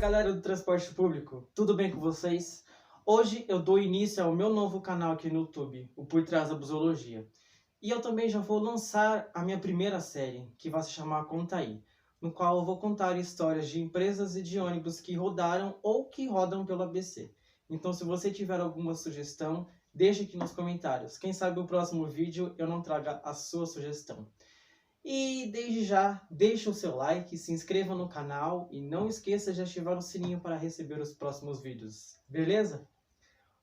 galera do transporte público, tudo bem com vocês? Hoje eu dou início ao meu novo canal aqui no YouTube, o Por Trás da Busologia. E eu também já vou lançar a minha primeira série, que vai se chamar Conta Aí, no qual eu vou contar histórias de empresas e de ônibus que rodaram ou que rodam pelo ABC. Então se você tiver alguma sugestão, deixe aqui nos comentários. Quem sabe o próximo vídeo eu não traga a sua sugestão. E desde já, deixe o seu like, se inscreva no canal e não esqueça de ativar o sininho para receber os próximos vídeos, beleza?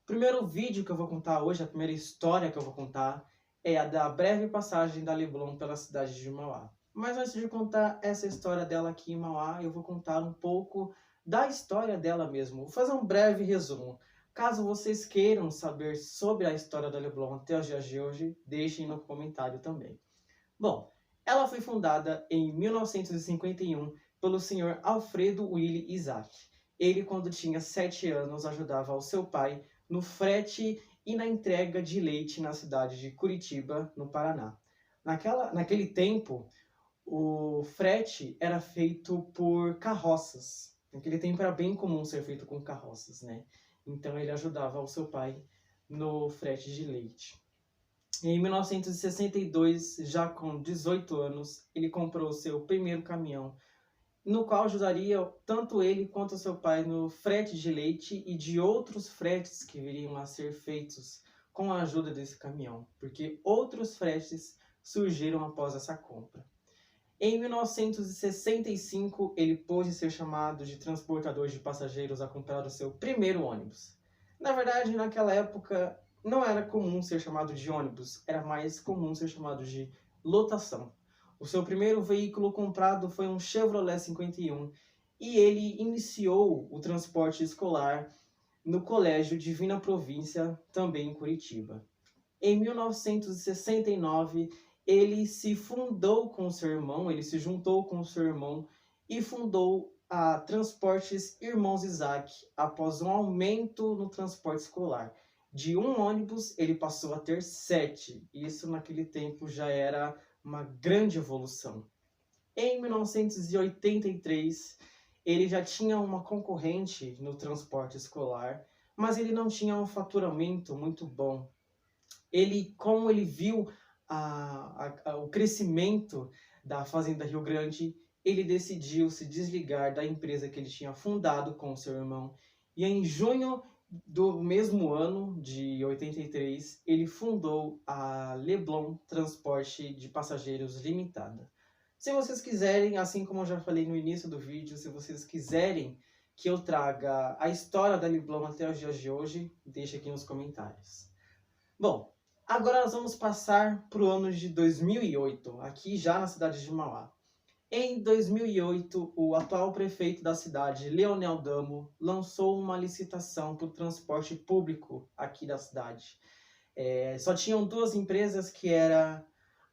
O primeiro vídeo que eu vou contar hoje, a primeira história que eu vou contar, é a da breve passagem da Leblon pela cidade de Mauá. Mas antes de contar essa história dela aqui em Mauá, eu vou contar um pouco da história dela mesmo. Vou fazer um breve resumo. Caso vocês queiram saber sobre a história da Leblon até os dias de hoje, deixem no comentário também. Bom, ela foi fundada em 1951 pelo Sr. Alfredo Willi Isaac. Ele, quando tinha 7 anos, ajudava o seu pai no frete e na entrega de leite na cidade de Curitiba, no Paraná. Naquele tempo, o frete era feito por carroças. Naquele tempo era bem comum ser feito com carroças, né? Então ele ajudava o seu pai no frete de leite. Em 1962, já com 18 anos, ele comprou seu primeiro caminhão, no qual ajudaria tanto ele quanto seu pai no frete de leite e de outros fretes que viriam a ser feitos com a ajuda desse caminhão, porque outros fretes surgiram após essa compra. Em 1965, ele pôde ser chamado de transportador de passageiros a comprar o seu primeiro ônibus. Na verdade, naquela época, não era comum ser chamado de ônibus, era mais comum ser chamado de lotação. O seu primeiro veículo comprado foi um Chevrolet 51 e ele iniciou o transporte escolar no Colégio Divina Província, também em Curitiba. Em 1969, ele se juntou com seu irmão e fundou a Transportes Irmãos Isaac após um aumento no transporte escolar. De um ônibus, ele passou a ter 7. Isso naquele tempo já era uma grande evolução. Em 1983, ele já tinha uma concorrente no transporte escolar, mas ele não tinha um faturamento muito bom. Como ele viu o crescimento da Fazenda Rio Grande, ele decidiu se desligar da empresa que ele tinha fundado com seu irmão. E em junho do mesmo ano, de 83, ele fundou a Leblon Transporte de Passageiros Limitada. Se vocês quiserem, assim como eu já falei no início do vídeo, se vocês quiserem que eu traga a história da Leblon até os dias de hoje, deixe aqui nos comentários. Bom, agora nós vamos passar para o ano de 2008, aqui já na cidade de Mauá. Em 2008, o atual prefeito da cidade, Leonel Damo, lançou uma licitação para o transporte público aqui da cidade. Só tinham 2 empresas, que era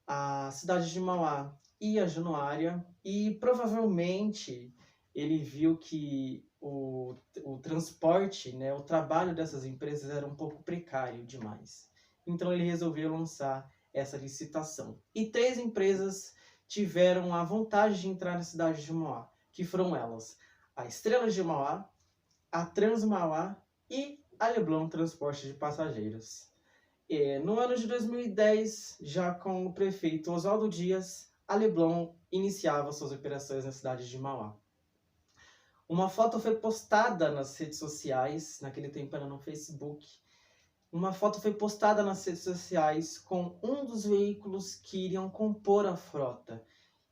a cidade de Mauá e a Januária, e provavelmente ele viu que o transporte, né, o trabalho dessas empresas era um pouco precário demais. Então ele resolveu lançar essa licitação. E 3 empresas tiveram a vontade de entrar na cidade de Mauá, que foram elas: a Estrela de Mauá, a Transmauá e a Leblon Transporte de Passageiros. No ano de 2010, já com o prefeito Oswaldo Dias, a Leblon iniciava suas operações na cidade de Mauá. Uma foto foi postada nas redes sociais, naquele tempo era no Facebook. Uma foto foi postada nas redes sociais com um dos veículos que iriam compor a frota.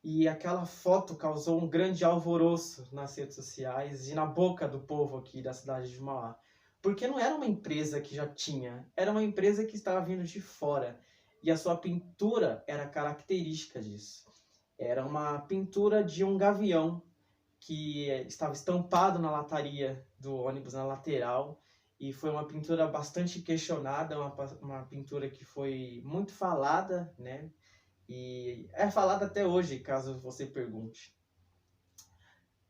E aquela foto causou um grande alvoroço nas redes sociais e na boca do povo aqui da cidade de Mauá. Porque não era uma empresa que já tinha, era uma empresa que estava vindo de fora. E a sua pintura era característica disso. Era uma pintura de um gavião que estava estampado na lataria do ônibus, na lateral. E foi uma pintura bastante questionada, uma pintura que foi muito falada, né? E é falada até hoje, caso você pergunte.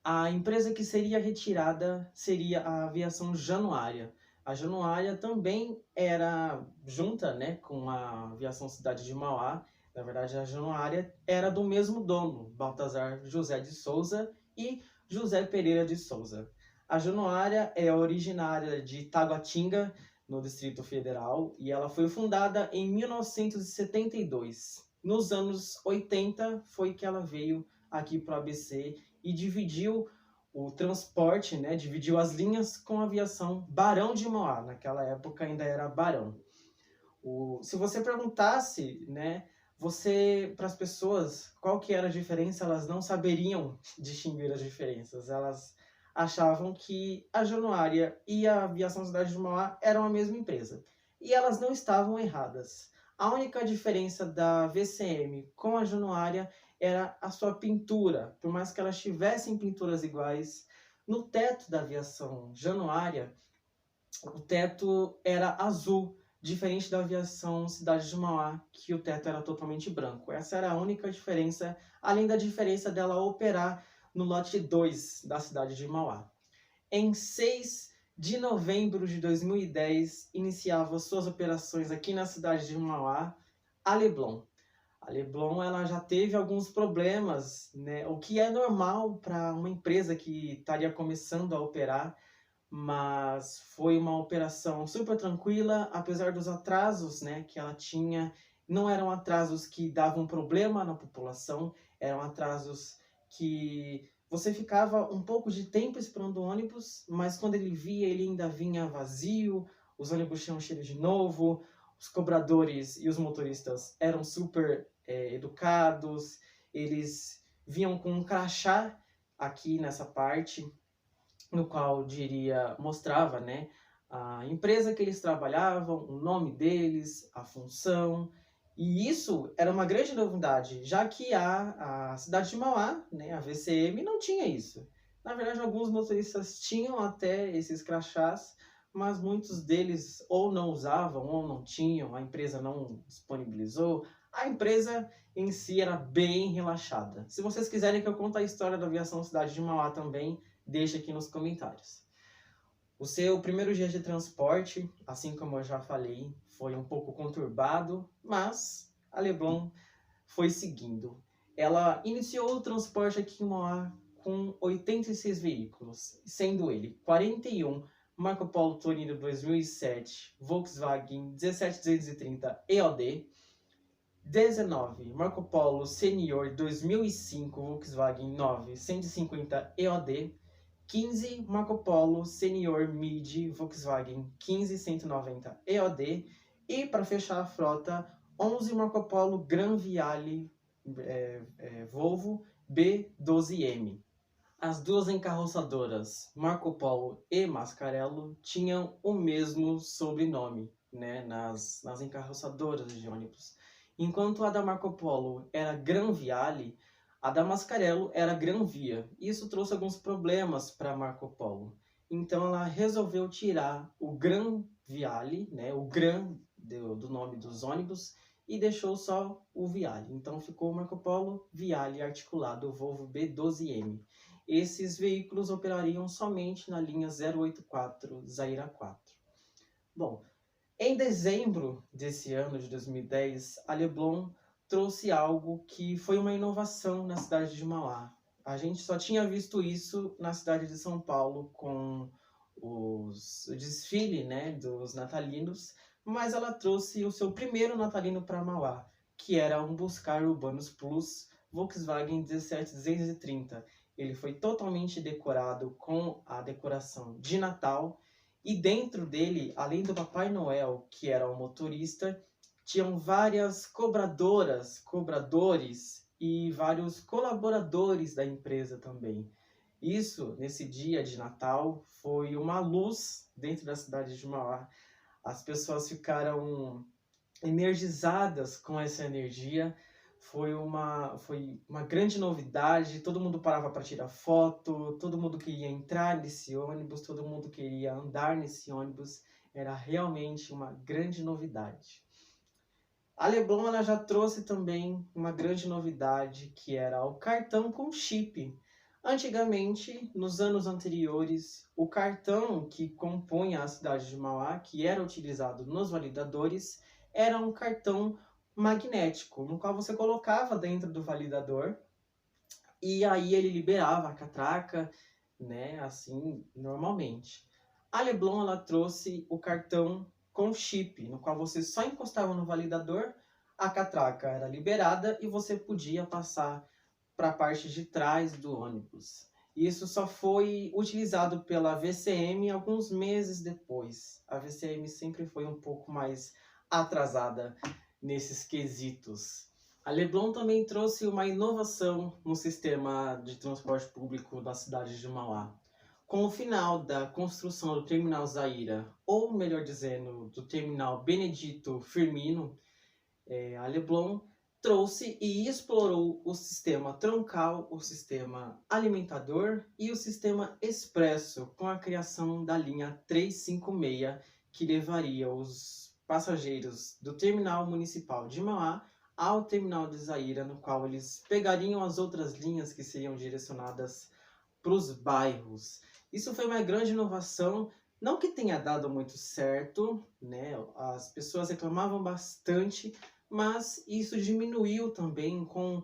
A empresa que seria retirada seria a Aviação Januária. A Januária também era junta, né, com a Aviação Cidade de Mauá. Na verdade, a Januária era do mesmo dono, Baltazar José de Souza e José Pereira de Souza. A Januária é originária de Taguatinga, no Distrito Federal, e ela foi fundada em 1972. Nos anos 80 foi que ela veio aqui para o ABC e dividiu o transporte, né, dividiu as linhas com a aviação Barão de Mauá. Naquela época ainda era Barão. Se você perguntasse, né, para as pessoas qual que era a diferença, elas não saberiam distinguir as diferenças. Elas achavam que a Januária e a Aviação Cidade de Mauá eram a mesma empresa. E elas não estavam erradas. A única diferença da VCM com a Januária era a sua pintura. Por mais que elas tivessem pinturas iguais, no teto da Aviação Januária, o teto era azul, diferente da Aviação Cidade de Mauá, que o teto era totalmente branco. Essa era a única diferença, além da diferença dela operar no lote 2 da cidade de Mauá. Em 6 de novembro de 2010, iniciava suas operações aqui na cidade de Mauá, a Leblon. A Leblon ela já teve alguns problemas, né? O que é normal para uma empresa que estaria começando a operar, mas foi uma operação super tranquila, apesar dos atrasos, né, que ela tinha. Não eram atrasos que davam problema na população, eram atrasos que você ficava um pouco de tempo esperando o ônibus, mas quando ele via, ele ainda vinha vazio, os ônibus tinham cheiro de novo, os cobradores e os motoristas eram super educados, eles vinham com um crachá aqui nessa parte, no qual mostrava, né, a empresa que eles trabalhavam, o nome deles, a função. E isso era uma grande novidade, já que a cidade de Mauá, né, a VCM, não tinha isso. Na verdade, alguns motoristas tinham até esses crachás, mas muitos deles ou não usavam ou não tinham, a empresa não disponibilizou. A empresa em si era bem relaxada. Se vocês quiserem que eu conte a história da aviação cidade de Mauá também, deixa aqui nos comentários. O seu primeiro dia de transporte, assim como eu já falei, foi um pouco conturbado, mas a Leblon foi seguindo. Ela iniciou o transporte aqui em Mauá com 86 veículos, sendo ele 41 Marco Polo Torino 2007 Volkswagen 17230 EOD, 19 Marco Polo Senior 2005 Volkswagen 9 150 EOD, 15 Marco Polo Senior Mid Volkswagen 15190 EOD e, para fechar a frota, 11 Marco Polo Gran Viale Volvo B12M. As duas encarroçadoras, Marco Polo e Mascarello, tinham o mesmo sobrenome, né, nas encarroçadoras de ônibus. Enquanto a da Marco Polo era Gran Viale, a da Mascarello era Gran Via. Isso trouxe alguns problemas para Marco Polo. Então ela resolveu tirar o Gran Viale, né, o Gran do nome dos ônibus, e deixou só o Viale. Então ficou Marco Polo Viale articulado Volvo B12M. Esses veículos operariam somente na linha 084 Zaira 4. Bom, em dezembro desse ano de 2010, a Leblon trouxe algo que foi uma inovação na cidade de Mauá. A gente só tinha visto isso na cidade de São Paulo com o desfile, né, dos natalinos, mas ela trouxe o seu primeiro natalino para Mauá, que era um Buscar Urbanos Plus Volkswagen 17230. Ele foi totalmente decorado com a decoração de Natal, e dentro dele, além do Papai Noel, que era o motorista, tinham várias cobradoras, cobradores e vários colaboradores da empresa também. Isso, nesse dia de Natal, foi uma luz dentro da cidade de Mauá. As pessoas ficaram energizadas com essa energia. Foi uma grande novidade, todo mundo parava para tirar foto, todo mundo queria entrar nesse ônibus, todo mundo queria andar nesse ônibus. Era realmente uma grande novidade. A Leblon ela já trouxe também uma grande novidade, que era o cartão com chip. Antigamente, nos anos anteriores, o cartão que compunha a cidade de Mauá, que era utilizado nos validadores, era um cartão magnético, no qual você colocava dentro do validador e aí ele liberava a catraca, né, assim, normalmente. A Leblon, ela trouxe o cartão com chip, no qual você só encostava no validador, a catraca era liberada e você podia passar para a parte de trás do ônibus. Isso só foi utilizado pela VCM alguns meses depois. A VCM sempre foi um pouco mais atrasada nesses quesitos. A Leblon também trouxe uma inovação no sistema de transporte público da cidade de Mauá. Com o final da construção do Terminal Zaira, ou melhor dizendo, do Terminal Benedito Firmino, a Leblon trouxe e explorou o sistema troncal, o sistema alimentador e o sistema expresso com a criação da linha 356, que levaria os passageiros do terminal municipal de Mauá ao terminal de Zaira, no qual eles pegariam as outras linhas que seriam direcionadas para os bairros. Isso foi uma grande inovação, não que tenha dado muito certo, né? As pessoas reclamavam bastante, mas isso diminuiu também com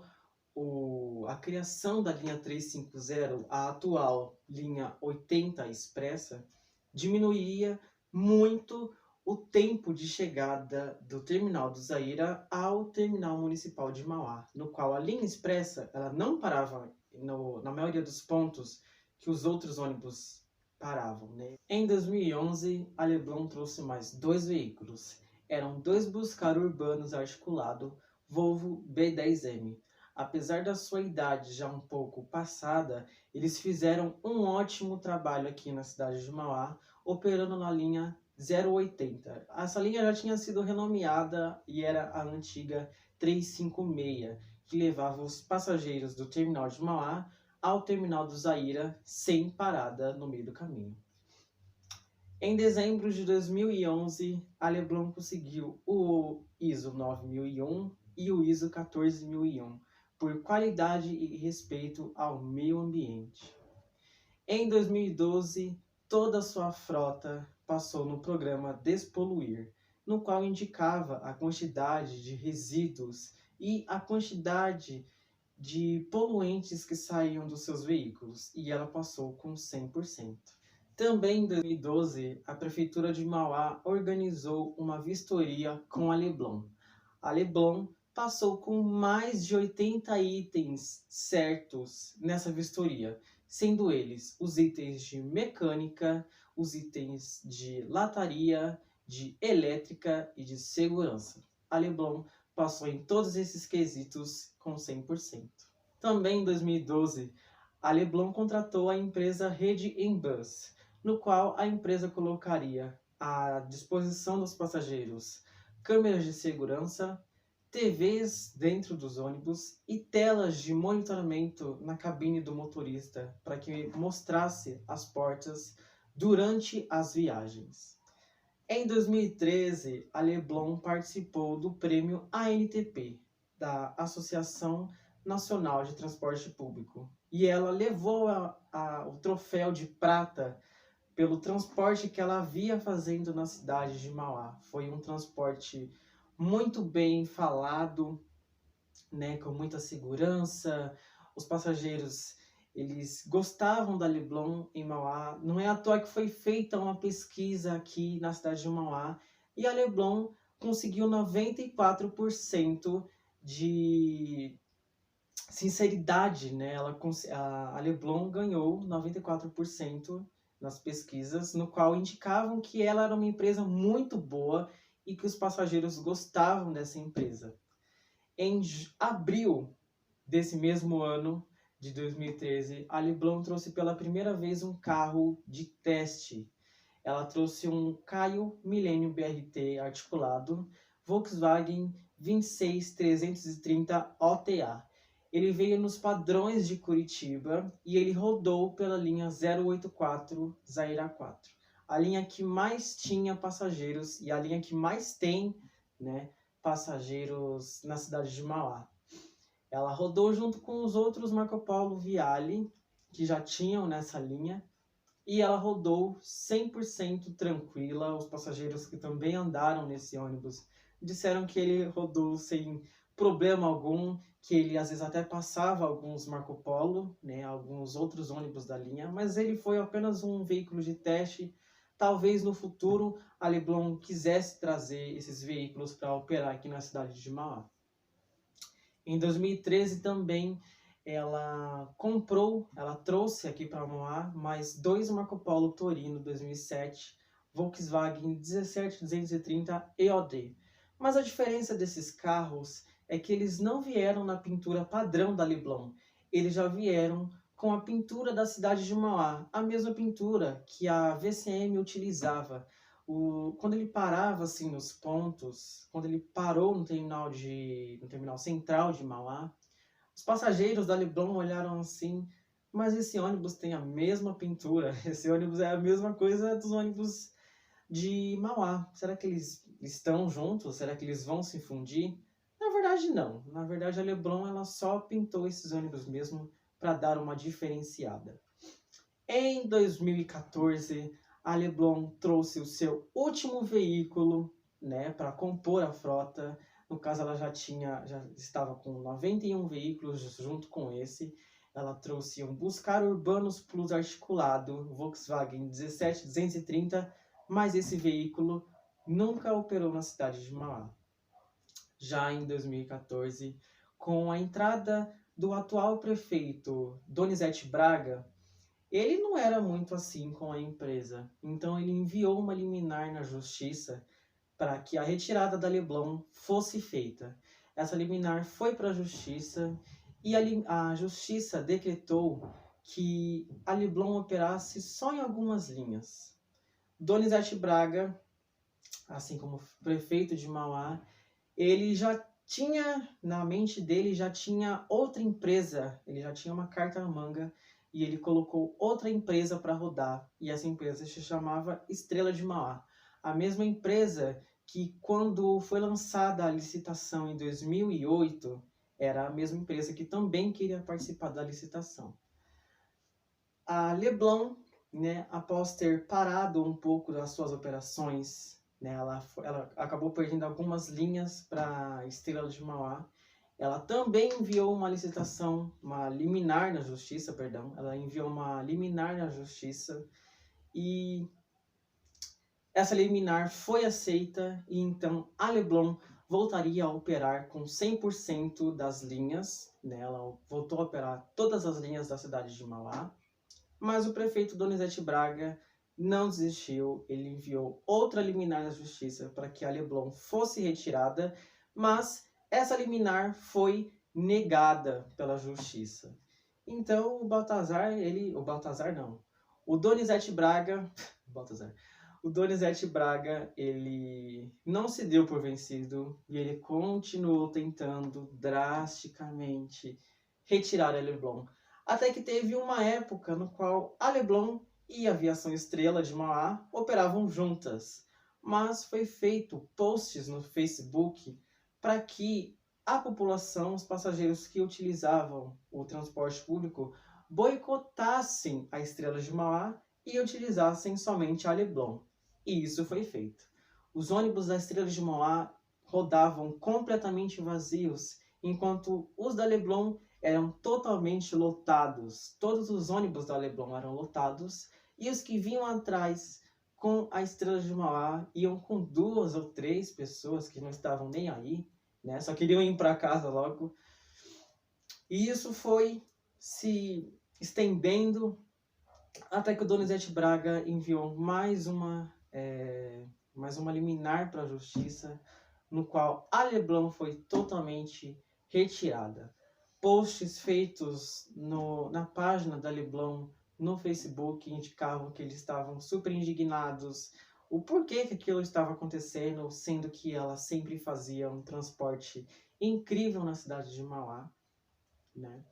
a criação da linha 350, a atual linha 80 expressa, diminuía muito o tempo de chegada do terminal do Zaira ao terminal municipal de Mauá, no qual a linha expressa ela não parava na maioria dos pontos que os outros ônibus paravam, né? Em 2011, a Leblon trouxe mais 2 veículos. Eram 2 Buscar urbanos articulado Volvo B10M. Apesar da sua idade já um pouco passada, eles fizeram um ótimo trabalho aqui na cidade de Mauá, operando na linha 080. Essa linha já tinha sido renomeada e era a antiga 356, que levava os passageiros do terminal de Mauá ao terminal do Zaira sem parada no meio do caminho. Em dezembro de 2011, a Leblon conseguiu o ISO 9001 e o ISO 14001 por qualidade e respeito ao meio ambiente. Em 2012, toda a sua frota passou no programa Despoluir, no qual indicava a quantidade de resíduos e a quantidade de poluentes que saíam dos seus veículos, e ela passou com 100%. Também em 2012, a Prefeitura de Mauá organizou uma vistoria com a Leblon. A Leblon passou com mais de 80 itens certos nessa vistoria, sendo eles os itens de mecânica, os itens de lataria, de elétrica e de segurança. A Leblon passou em todos esses quesitos com 100%. Também em 2012, a Leblon contratou a empresa Rede Embus, no qual a empresa colocaria à disposição dos passageiros câmeras de segurança, TVs dentro dos ônibus e telas de monitoramento na cabine do motorista para que mostrasse as portas durante as viagens. Em 2013, a Leblon participou do prêmio ANTP, da Associação Nacional de Transporte Público, e ela levou o troféu de prata pelo transporte que ela havia fazendo na cidade de Mauá. Foi um transporte muito bem falado, né, com muita segurança. Os passageiros eles gostavam da Leblon em Mauá. Não é à toa que foi feita uma pesquisa aqui na cidade de Mauá e a Leblon conseguiu 94% de sinceridade, né? A Leblon ganhou 94% nas pesquisas, no qual indicavam que ela era uma empresa muito boa e que os passageiros gostavam dessa empresa. Em abril desse mesmo ano, de 2013, a Leblon trouxe pela primeira vez um carro de teste. Ela trouxe um Caio Millennium BRT articulado Volkswagen 26330 OTA. Ele veio nos padrões de Curitiba e ele rodou pela linha 084 Zaira 4. A linha que mais tinha passageiros e a linha que mais tem, né, passageiros na cidade de Mauá. Ela rodou junto com os outros Marco Polo Viale, que já tinham nessa linha, e ela rodou 100% tranquila. Os passageiros que também andaram nesse ônibus disseram que ele rodou sem problema algum, que ele às vezes até passava alguns Marco Polo, né, alguns outros ônibus da linha, mas ele foi apenas um veículo de teste. Talvez no futuro a Leblon quisesse trazer esses veículos para operar aqui na cidade de Mauá. Em 2013 também ela trouxe aqui para Mauá mais 2 Marco Polo Torino 2007, Volkswagen 17230 EOD. Mas a diferença desses carros é que eles não vieram na pintura padrão da Leblon, eles já vieram com a pintura da cidade de Mauá, a mesma pintura que a VCM utilizava. Quando ele parava assim nos pontos, quando ele parou no terminal central de Mauá, os passageiros da Leblon olharam assim, mas esse ônibus tem a mesma pintura, esse ônibus é a mesma coisa dos ônibus de Mauá. Será que eles estão juntos? Será que eles vão se fundir? Na verdade não. Na verdade a Leblon ela só pintou esses ônibus mesmo para dar uma diferenciada. Em 2014, a Leblon trouxe o seu último veículo, né, para compor a frota. No caso, ela já estava com 91 veículos junto com esse. Ela trouxe um Buscar Urbanos Plus articulado, Volkswagen 17230, mas esse veículo nunca operou na cidade de Mauá. Já em 2014, com a entrada do atual prefeito Donizete Braga, ele não era muito assim com a empresa, então ele enviou uma liminar na justiça para que a retirada da Leblon fosse feita. Essa liminar foi para a justiça e a justiça decretou que a Leblon operasse só em algumas linhas. Donizete Braga, assim como prefeito de Mauá, ele já tinha, na mente dele, já tinha outra empresa, ele já tinha uma carta na manga e ele colocou outra empresa para rodar, e essa empresa se chamava Estrela de Mauá. A mesma empresa que, quando foi lançada a licitação em 2008, era a mesma empresa que também queria participar da licitação. A Leblon, né, após ter parado um pouco das suas operações, né, ela acabou perdendo algumas linhas para a Estrela de Mauá. Ela também enviou uma licitação, uma liminar na justiça, perdão. Ela enviou uma liminar na justiça e essa liminar foi aceita e então a Leblon voltaria a operar com 100% das linhas, né? Ela voltou a operar todas as linhas da cidade de Mauá, mas o prefeito Donizete Braga não desistiu, ele enviou outra liminar na justiça para que a Leblon fosse retirada, mas essa liminar foi negada pela justiça. Então o Donizete Braga, o Donizete Braga, ele não se deu por vencido e ele continuou tentando drasticamente retirar a Leblon. Até que teve uma época no qual a Leblon e a Aviação Estrela de Mauá operavam juntas, mas foi feito posts no Facebook para que a população, os passageiros que utilizavam o transporte público, boicotassem a Estrela de Mauá e utilizassem somente a Leblon. E isso foi feito. Os ônibus da Estrela de Mauá rodavam completamente vazios, enquanto os da Leblon eram totalmente lotados. Todos os ônibus da Leblon eram lotados e os que vinham atrás com a Estrela de Mauá iam com 2 ou 3 pessoas que não estavam nem aí, né? Só queriam ir para casa logo. E isso foi se estendendo até que o Donizete Braga enviou mais uma liminar para a justiça, no qual a Leblon foi totalmente retirada. Posts feitos na página da Leblon no Facebook indicavam que eles estavam super indignados, o porquê que aquilo estava acontecendo, sendo que ela sempre fazia um transporte incrível na cidade de Mauá, né?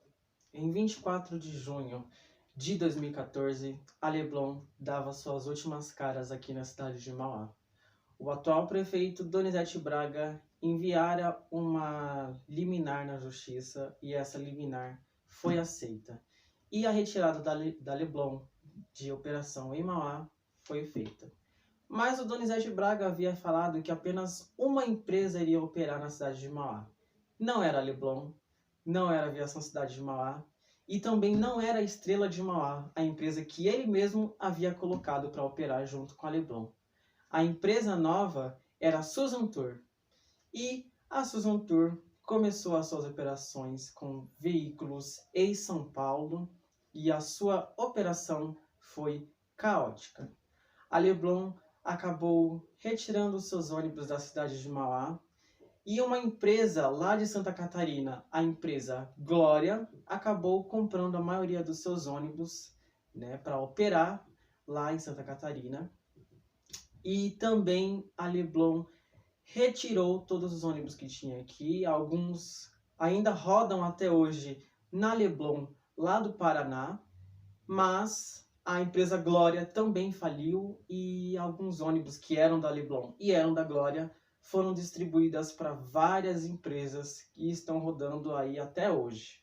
Em 24 de junho de 2014, a Leblon dava suas últimas caras aqui na cidade de Mauá. O atual prefeito Donizete Braga enviara uma liminar na justiça e essa liminar foi aceita. E a retirada da Leblon de operação em Mauá foi feita. Mas o Donizete Braga havia falado que apenas uma empresa iria operar na cidade de Mauá. não era a Leblon, não era a Aviação Cidade de Mauá e também não era a Estrela de Mauá, a empresa que ele mesmo havia colocado para operar junto com a Leblon. A empresa nova era a Susan Tour e a Susan Tour começou as suas operações com veículos em São Paulo e a sua operação foi caótica. A Leblon acabou retirando seus ônibus da cidade de Mauá e uma empresa lá de Santa Catarina, a empresa Glória, acabou comprando a maioria dos seus ônibus, né, para operar lá em Santa Catarina. E também a Leblon retirou todos os ônibus que tinha aqui. Alguns ainda rodam até hoje na Leblon, lá do Paraná, mas a empresa Glória também faliu e alguns ônibus que eram da Leblon e eram da Glória foram distribuídas para várias empresas que estão rodando aí até hoje,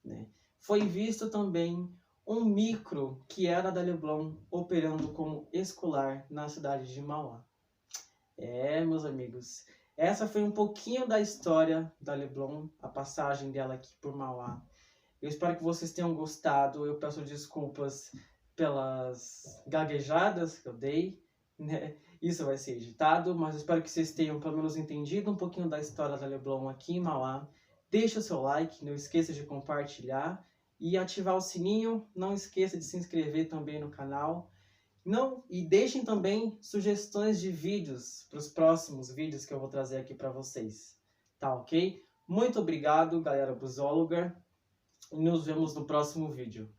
né? Foi visto também um micro que era da Leblon operando como escolar na cidade de Mauá. Meus amigos, essa foi um pouquinho da história da Leblon, a passagem dela aqui por Mauá. Eu espero que vocês tenham gostado. Eu peço desculpas pelas gaguejadas que eu dei, né? Isso vai ser editado, mas eu espero que vocês tenham pelo menos entendido um pouquinho da história da Leblon aqui em Mauá. Deixa o seu like, não esqueça de compartilhar e ativar o sininho. Não esqueça de se inscrever também no canal. Não, e deixem também sugestões de vídeos para os próximos vídeos que eu vou trazer aqui para vocês. Tá ok? Muito obrigado, galera busóloga. E nos vemos no próximo vídeo.